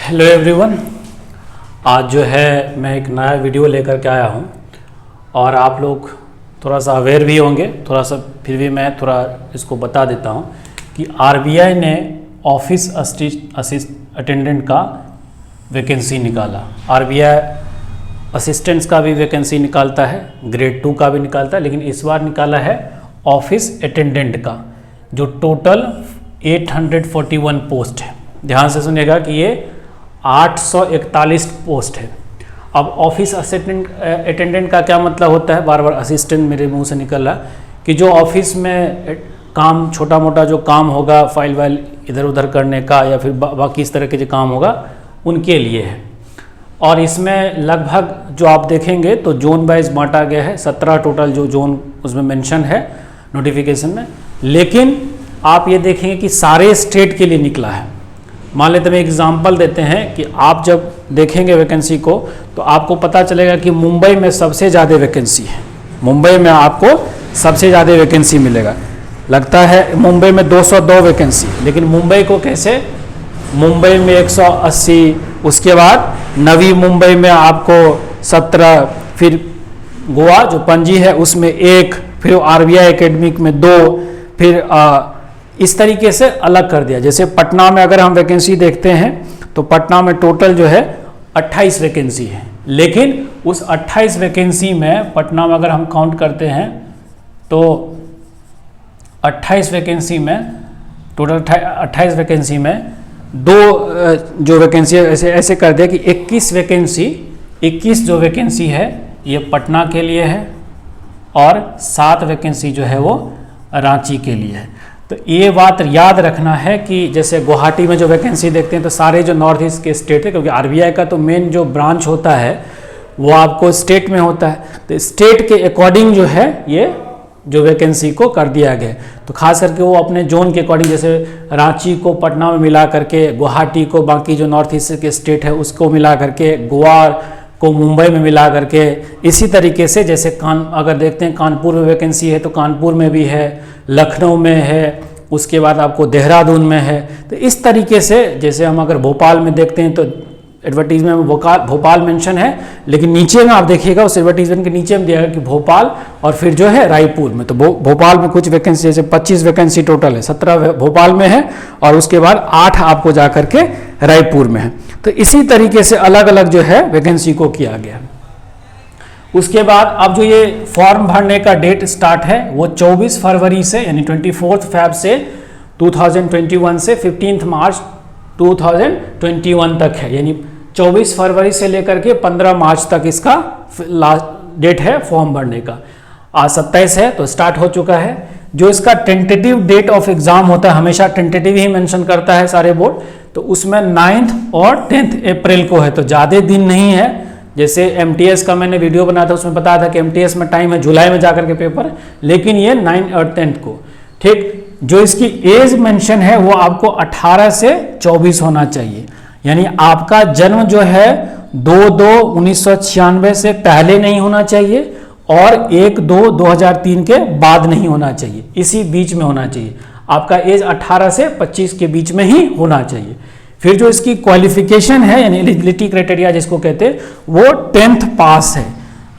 Hello everyone. आज जो है मैं एक नया वीडियो लेकर के आया हूँ और आप लोग थोड़ा सा अवेयर भी होंगे, थोड़ा सा फिर भी मैं थोड़ा इसको बता देता हूँ कि आरबीआई ने ऑफिस अटेंडेंट का वैकेंसी निकाला। आरबीआई असिस्टेंट्स का भी वैकेंसी निकालता है, ग्रेड 2 का भी निकालता है, लेकिन इस बार निकाला है ऑफिस अटेंडेंट का, जो टोटल 841 पोस्ट है। ध्यान से सुनिएगा कि ये 841 पोस्ट है। अब ऑफिस अटेंडेंट का क्या मतलब होता है, बार बार असिस्टेंट मेरे मुंह से निकल रहा, कि जो ऑफिस में काम, छोटा मोटा जो काम होगा, फाइल वाइल इधर उधर करने का या फिर बाकी इस तरह के जो काम होगा उनके लिए है। और इसमें लगभग जो आप देखेंगे तो जोन वाइज बांटा गया है, 17 टोटल जो जोन उसमें मेंशन है नोटिफिकेशन में। लेकिन आप ये देखेंगे कि सारे स्टेट के लिए निकला है। मान लेते हैं एग्जांपल देते हैं कि आप जब देखेंगे वैकेंसी को तो आपको पता चलेगा कि मुंबई में सबसे ज़्यादा वैकेंसी है। मुंबई में आपको सबसे ज़्यादा वैकेंसी मिलेगा, लगता है मुंबई में 202 वैकेंसी। लेकिन मुंबई को कैसे, मुंबई में 180, उसके बाद नवी मुंबई में आपको 17, फिर गोवा जो पणजी है उसमें 1, फिर आरबीआई एकेडमिक में 2, फिर इस तरीके से अलग कर दिया। जैसे पटना में अगर हम वैकेंसी देखते हैं तो पटना में टोटल जो है 28 वैकेंसी है, लेकिन उस 28 वैकेंसी में पटना में अगर हम काउंट करते हैं तो 28 वैकेंसी में टोटल 28 वैकेंसी में दो जो वैकेंसी ऐसे कर दिया कि 21 जो वैकेंसी है ये पटना के लिए है और 7 वैकेंसी जो है वो रांची के लिए है। तो ये बात याद रखना है कि जैसे गुवाहाटी में जो वैकेंसी देखते हैं तो सारे जो नॉर्थ ईस्ट के स्टेट है, क्योंकि आरबीआई का तो मेन जो ब्रांच होता है वो आपको स्टेट में होता है, तो स्टेट के अकॉर्डिंग जो है ये जो वैकेंसी को कर दिया गया। तो खास करके वो अपने जोन के अकॉर्डिंग, जैसे रांची को पटना में मिला करके, गुवाहाटी को बाकी जो नॉर्थ ईस्ट के स्टेट है उसको मिला करके, गोवा को मुंबई में मिला करके, इसी तरीके से जैसे अगर देखते हैं कानपुर में वैकेंसी है तो कानपुर में भी है, लखनऊ में है, उसके बाद आपको देहरादून में है। तो इस तरीके से जैसे हम अगर भोपाल में देखते हैं तो एडवर्टीजमेंट में भोपाल मेंशन है, लेकिन नीचे में आप देखिएगा उस एडवर्टीजमेंट के नीचे में दिया गया कि भोपाल और फिर जो है रायपुर में। तो भोपाल में कुछ वैकेंसी, जैसे 25 वैकेंसी टोटल है, 17 भोपाल में है और उसके बाद 8 आपको जा करके रायपुर में है। तो इसी तरीके से अलग अलग जो है वैकेंसी को किया गया। उसके बाद अब जो ये फॉर्म भरने का डेट स्टार्ट है वो 24 फरवरी से, यानी 24 फेब से 2021 से 15 मार्च 2021 तक है। यानी 24 फरवरी से लेकर के 15 मार्च तक इसका लास्ट डेट है फॉर्म भरने का। आज 27 है तो स्टार्ट हो चुका है। जो इसका टेंटेटिव डेट ऑफ एग्जाम होता है, हमेशा टेंटेटिव ही मेंशन करता है सारे बोर्ड, तो उसमें 9 और 10 अप्रैल को है, तो ज़्यादा दिन नहीं है। जैसे एमटीएस का मैंने वीडियो बनाया था उसमें बताया था कि एमटीएस में टाइम है जुलाई में जाकर के पेपर, लेकिन ये 9 और 10 को। ठीक, जो इसकी एज मेंशन है वो आपको 18 से 24 होना चाहिए, यानी आपका जन्म जो है 2/2/1996 से पहले नहीं होना चाहिए और 1/2/2003 के बाद नहीं होना चाहिए, इसी बीच में होना चाहिए। आपका एज 18 से 25 के बीच में ही होना चाहिए। फिर जो इसकी क्वालिफिकेशन है यानी एलिजिबिलिटी क्राइटेरिया जिसको कहते हैं वो 10th पास है,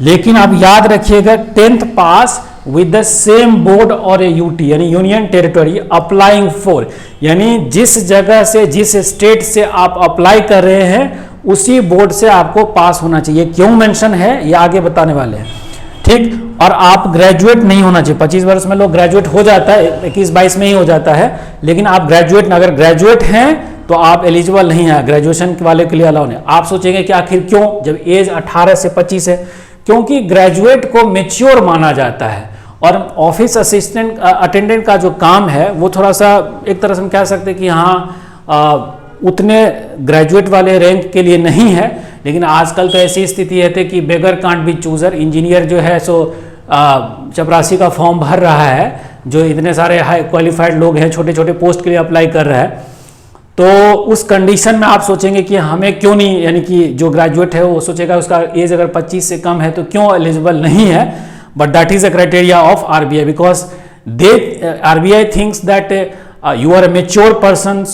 लेकिन आप याद रखिएगा 10th pass with the same board और ए यूटी यानी यूनियन टेरिटरी अप्लाइंग फॉर, यानी जिस जगह से, जिस स्टेट से आप अप्लाई कर रहे हैं उसी बोर्ड से आपको पास होना चाहिए। क्यों मेंशन है ये आगे बताने वाले हैं। ठीक, और आप ग्रेजुएट नहीं होना चाहिए। 25 वर्ष में लोग ग्रेजुएट हो जाता है, 21-22 में ही हो जाता है, लेकिन आप ग्रेजुएट, अगर ग्रेजुएट हैं तो आप एलिजिबल नहीं है, ग्रेजुएशन वाले के लिए अलाउ नहीं। आप सोचेंगे कि आखिर क्यों, जब एज 18 से 25 है, क्योंकि ग्रेजुएट को मेच्योर माना जाता है और ऑफिस अटेंडेंट का जो काम है वो थोड़ा सा एक तरह से हम कह सकते हैं कि हाँ उतने ग्रेजुएट वाले रैंक के लिए नहीं है। लेकिन आजकल तो ऐसी स्थिति है कि बेगर कांट बी चूजर। इंजीनियर जो है सो चपरासी का फॉर्म भर रहा है, जो इतने सारे हाई क्वालिफाइड लोग हैं छोटे छोटे पोस्ट के लिए अप्लाई कर रहा है, तो उस कंडीशन में आप सोचेंगे कि हमें क्यों नहीं, यानी कि जो ग्रेजुएट है वो सोचेगा उसका एज अगर 25 से कम है तो क्यों एलिजिबल नहीं है। But that is a criteria of RBI because they RBI thinks that you are a mature person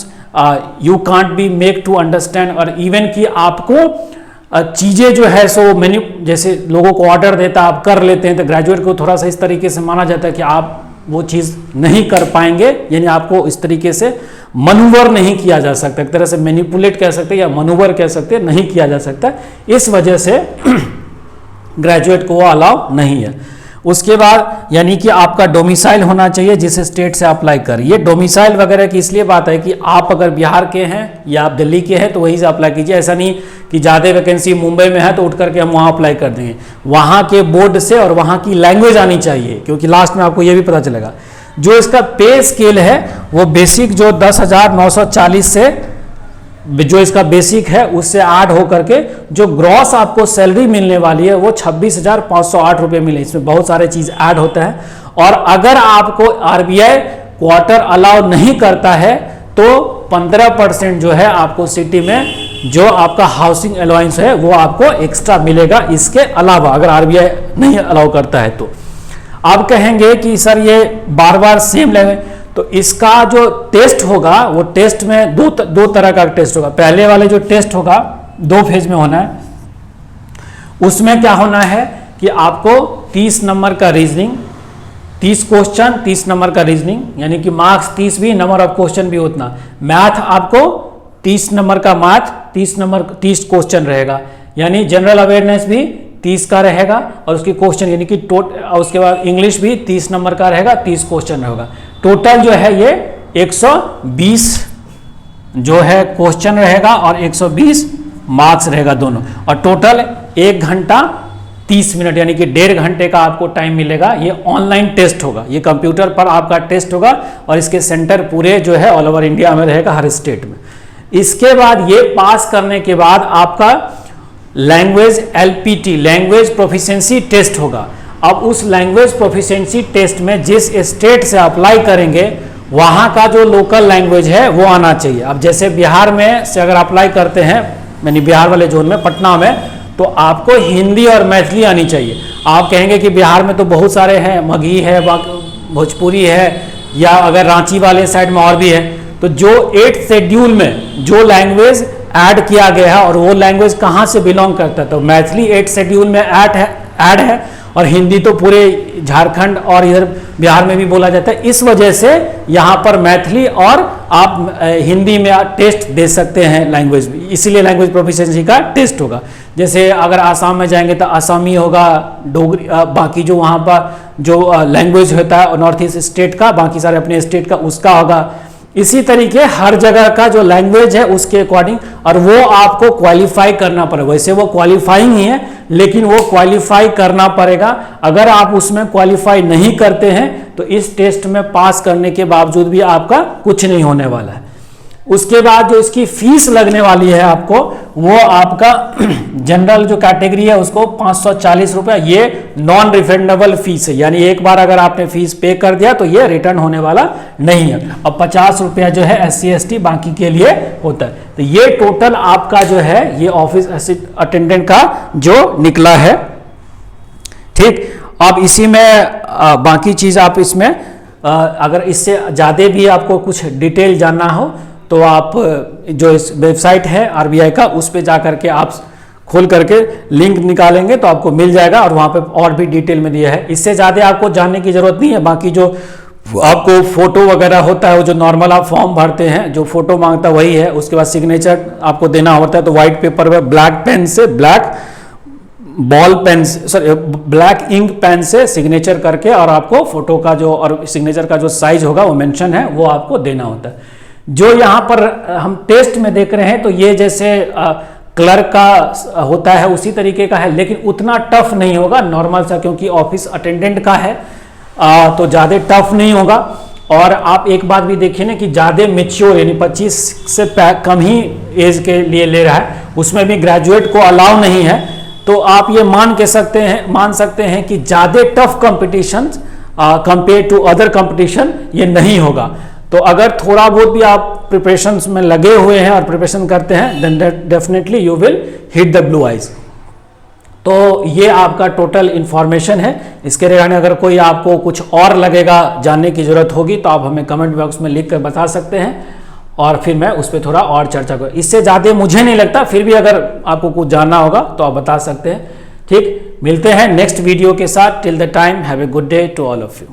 you can't be make to understand, और इवन कि आपको चीज़ें जो है सो मेन्यू, जैसे लोगों को ऑर्डर देता आप कर लेते हैं, तो ग्रेजुएट को थोड़ा सा इस तरीके से माना जाता है कि आप वो चीज़ नहीं कर पाएंगे, यानी आपको इस तरीके से मनूवर नहीं किया जा सकता, एक तरह से मैनिपुलेट कह सकते हैं या मनूवर कह सकते हैं, नहीं किया जा सकता, इस वजह से ग्रेजुएट को वो अलाउ नहीं है। उसके बाद यानी कि आपका डोमिसाइल होना चाहिए जिस स्टेट से अप्लाई कर, ये डोमिसाइल वगैरह की इसलिए बात है कि आप अगर बिहार के हैं या आप दिल्ली के हैं तो वहीं से अप्लाई कीजिए, ऐसा नहीं कि ज़्यादा वैकेंसी मुंबई में है तो उठ करके हम वहाँ अप्लाई कर देंगे, वहाँ के बोर्ड से और वहाँ की लैंग्वेज आनी चाहिए, क्योंकि लास्ट में आपको ये भी पता चलेगा। जो इसका पे स्केल है वो बेसिक जो 10,940 से जो इसका बेसिक है उससे ऐड होकर के जो ग्रॉस आपको सैलरी मिलने वाली है वो 26,508 रुपये मिले। इसमें बहुत सारे चीज ऐड होता है, और अगर आपको आरबीआई क्वार्टर अलाउ नहीं करता है तो 15% जो है आपको सिटी में जो आपका हाउसिंग अलाउंस है वो आपको एक्स्ट्रा मिलेगा, इसके अलावा अगर आरबीआई नहीं अलाउ करता है तो। आप कहेंगे कि सर ये बार बार सेम लेवल, तो इसका जो टेस्ट होगा वो टेस्ट में दो तरह का टेस्ट होगा। पहले वाले जो टेस्ट होगा 2 फेज में होना है, उसमें क्या होना है कि आपको 30 नंबर का रीजनिंग, 30 क्वेश्चन 30 नंबर का रीजनिंग, यानी कि मार्क्स 30 भी, नंबर ऑफ क्वेश्चन भी उतना। मैथ आपको 30 नंबर का मैथ, 30 क्वेश्चन रहेगा, यानी जनरल अवेयरनेस भी 30 का रहेगा, और उसकी क्वेश्चन यानी कि उसके बाद इंग्लिश भी 30 नंबर का रहेगा, 30 क्वेश्चन रहेगा। टोटल जो है ये 120 जो है क्वेश्चन रहेगा और 120 मार्क्स रहेगा दोनों, और टोटल 1 घंटा 30 मिनट यानी कि 1.5 घंटे का आपको टाइम मिलेगा। ये ऑनलाइन टेस्ट होगा, ये कंप्यूटर पर आपका टेस्ट होगा, और इसके सेंटर पूरे जो है ऑल ओवर इंडिया में रहेगा, हर स्टेट में। इसके बाद ये पास करने के बाद आपका language LPT language proficiency test होगा। अब उस लैंग्वेज प्रोफिशिएंसी टेस्ट में जिस स्टेट से अप्लाई करेंगे वहाँ का जो लोकल लैंग्वेज है वो आना चाहिए। अब जैसे बिहार में से अगर अप्लाई करते हैं, यानी बिहार वाले जोन में, पटना में, तो आपको हिंदी और मैथिली आनी चाहिए। आप कहेंगे कि बिहार में तो बहुत सारे हैं, मगही है, भोजपुरी है, या अगर रांची वाले साइड में और भी है, तो जो 8th शेड्यूल में जो लैंग्वेज ऐड किया गया है और वो लैंग्वेज कहाँ से बिलोंग करता है, तो मैथिली 8th शेड्यूल में ऐड है, और हिंदी तो पूरे झारखंड और इधर बिहार में भी बोला जाता है। इस वजह से यहाँ पर मैथिली और आप हिंदी में टेस्ट दे सकते हैं लैंग्वेज भी, इसीलिए लैंग्वेज प्रोफिशिएंसी का टेस्ट होगा। जैसे अगर आसाम में जाएंगे तो आसामी होगा, डोगरी, बाकी जो वहाँ पर जो लैंग्वेज होता है नॉर्थ ईस्ट स्टेट का, बाकी सारे अपने स्टेट का उसका होगा। इसी तरीके हर जगह का जो लैंग्वेज है उसके अकॉर्डिंग, और वो आपको क्वालिफाई करना पड़ेगा। वैसे वो क्वालिफाइंग ही है, लेकिन वो क्वालिफाई करना पड़ेगा। अगर आप उसमें क्वालिफाई नहीं करते हैं तो इस टेस्ट में पास करने के बावजूद भी आपका कुछ नहीं होने वाला है। उसके बाद जो इसकी फीस लगने वाली है आपको, वो आपका जनरल जो कैटेगरी है उसको 540 रुपया, ये नॉन रिफंडेबल फीस है, यानी एक बार अगर आपने फीस पे कर दिया तो ये रिटर्न होने वाला नहीं है। अब 50 रुपया जो है SC ST बाकी के लिए होता है। तो ये टोटल आपका जो है ये ऑफिस अटेंडेंट का जो निकला है। ठीक, अब इसी में बाकी चीज आप इसमें अगर इससे ज़्यादा भी आपको कुछ डिटेल जानना हो तो आप जो इस वेबसाइट है RBI का, उस पे जा करके आप खोल करके लिंक निकालेंगे तो आपको मिल जाएगा, और वहाँ पे और भी डिटेल में दिया है। इससे ज़्यादा आपको जानने की ज़रूरत नहीं है। बाकी जो आपको फोटो वगैरह होता है, वो जो नॉर्मल आप फॉर्म भरते हैं, जो फोटो मांगता है वही है। उसके बाद सिग्नेचर आपको देना होता है, तो व्हाइट पेपर पर ब्लैक पेन से, ब्लैक बॉल पेन से, सॉरी ब्लैक इंक पेन से सिग्नेचर करके, और आपको फोटो का जो और सिग्नेचर का जो साइज होगा वो मेंशन है, वो आपको देना होता है। जो यहाँ पर हम टेस्ट में देख रहे हैं तो ये जैसे क्लर्क का होता है उसी तरीके का है, लेकिन उतना टफ नहीं होगा, नॉर्मल सा, क्योंकि ऑफिस अटेंडेंट का है तो ज़्यादा टफ नहीं होगा। और आप एक बात भी देखिए ना कि ज़्यादा मेच्योर यानी 25 से कम ही एज के लिए ले रहा है, उसमें भी ग्रेजुएट को अलाउ नहीं है, तो आप ये मान सकते हैं कि ज़्यादा tough competition compare to other competition ये नहीं होगा। तो अगर थोड़ा बहुत भी आप प्रिपरेशन में लगे हुए हैं और प्रिपरेशन करते हैं, then definitely you will hit the blue eyes. तो ये आपका टोटल इंफॉर्मेशन है। इसके रिगार्डिंग अगर कोई आपको कुछ और लगेगा, जानने की जरूरत होगी, तो आप हमें कमेंट बॉक्स में लिख कर बता सकते हैं। और फिर मैं उस पर थोड़ा और चर्चा करूँ। इससे ज़्यादा मुझे नहीं लगता, फिर भी अगर आपको कुछ जानना होगा तो आप बता सकते हैं। ठीक, मिलते हैं नेक्स्ट वीडियो के साथ। Till the time, have a good day to all of you.